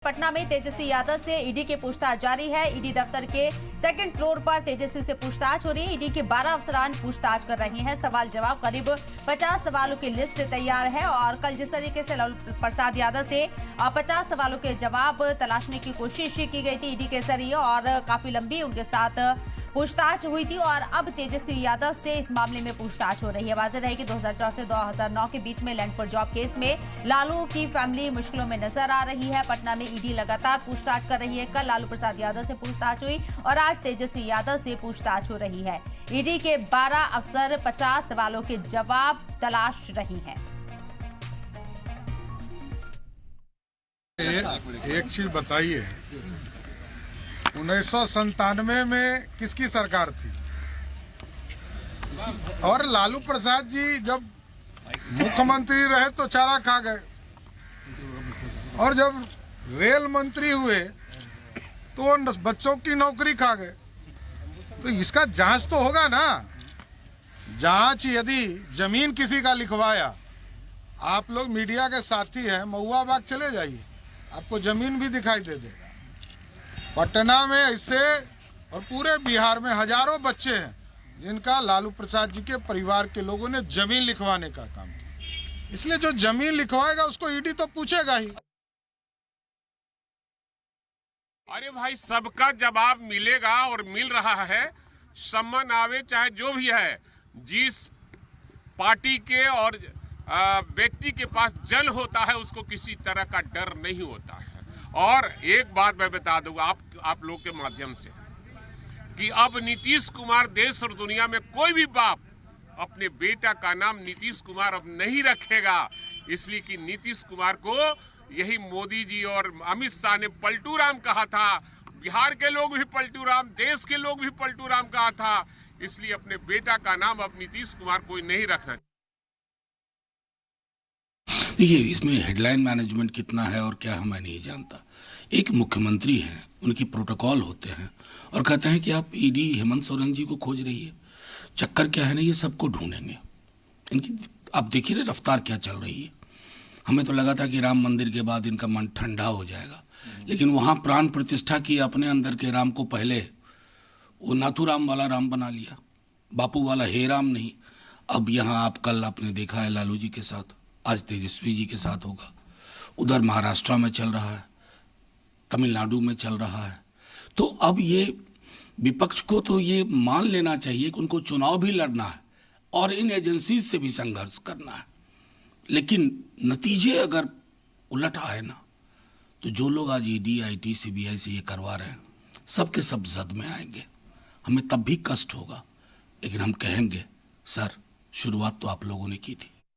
पटना में तेजस्वी यादव से ईडी की पूछताछ जारी है। ईडी दफ्तर के सेकंड फ्लोर पर तेजस्वी से पूछताछ हो रही है। ईडी के 12 अफसरान पूछताछ कर रहे हैं। सवाल जवाब करीब 50 सवालों की लिस्ट तैयार है और कल जिस तरीके से लालू प्रसाद यादव से 50 सवालों के जवाब तलाशने की कोशिश की गई थी ईडी के जरिए और काफी लंबी उनके साथ पूछताछ हुई थी और अब तेजस्वी यादव से इस मामले में पूछताछ हो रही है। वाज़ेह रहे कि 2004 से 2009 के बीच में लैंड फॉर जॉब केस में लालू की फैमिली मुश्किलों में नजर आ रही है। पटना में ईडी लगातार पूछताछ कर रही है। कल लालू प्रसाद यादव से पूछताछ हुई और आज तेजस्वी यादव से पूछताछ हो रही है। ईडी के 12 अफसर 50 सवालों के जवाब तलाश रही है। एक चीज बताइए, 1997 में किसकी सरकार थी और लालू प्रसाद जी जब मुख्यमंत्री रहे तो चारा खा गए और जब रेल मंत्री हुए तो बच्चों की नौकरी खा गए। तो इसका जांच तो होगा ना। जांच यदि जमीन किसी का लिखवाया, आप लोग मीडिया के साथी हैं, महुआ बाग चले जाइए, आपको जमीन भी दिखाई दे देगा। पटना में इससे और पूरे बिहार में हजारों बच्चे हैं जिनका लालू प्रसाद जी के परिवार के लोगों ने जमीन लिखवाने का काम किया। इसलिए जो जमीन लिखवाएगा उसको ईडी तो पूछेगा ही। अरे भाई, सबका जवाब मिलेगा और मिल रहा है। सम्मान आवे चाहे जो भी है, जिस पार्टी के और व्यक्ति के पास जल होता है उसको किसी तरह का डर नहीं होता है। और एक बात मैं बता दूंगा आप लोग के माध्यम से कि अब नीतीश कुमार देश और दुनिया में कोई भी बाप अपने बेटा का नाम नीतीश कुमार अब नहीं रखेगा, इसलिए कि नीतीश कुमार को यही मोदी जी और अमित शाह ने पलटू राम कहा था। बिहार के लोग भी पलटू राम, देश के लोग भी पलटू राम कहा था, इसलिए अपने बेटा का नाम अब नीतीश कुमार कोई नहीं रखना। देखिए, इसमें हेडलाइन मैनेजमेंट कितना है और क्या है मैं नहीं जानता। एक मुख्यमंत्री हैं, उनकी प्रोटोकॉल होते हैं और कहते हैं कि आप ईडी हेमंत सोरेन जी को खोज रही है। चक्कर क्या है ना, ये सबको ढूंढेंगे। इनकी आप देखिए ना रफ्तार क्या चल रही है। हमें तो लगा था कि राम मंदिर के बाद इनका मन ठंडा हो जाएगा, लेकिन वहाँ प्राण प्रतिष्ठा की अपने अंदर के राम को पहले वो नाथूराम वाला राम बना लिया, बापू वाला हे राम नहीं। अब यहाँ आप कल आपने देखा है लालू जी के साथ, आज तेजस्वी जी के साथ होगा। उधर महाराष्ट्र में चल रहा है, तमिलनाडु में चल रहा है। तो अब ये विपक्ष को तो ये मान लेना चाहिए कि उनको चुनाव भी लड़ना है और इन एजेंसी से भी संघर्ष करना है, लेकिन नतीजे अगर उलट आए ना तो जो लोग आज ईडी आईटी सीबीआई से ये करवा रहे हैं सबके सब जद में आएंगे। हमें तब भी कष्ट होगा, लेकिन हम कहेंगे सर शुरुआत तो आप लोगों ने की थी।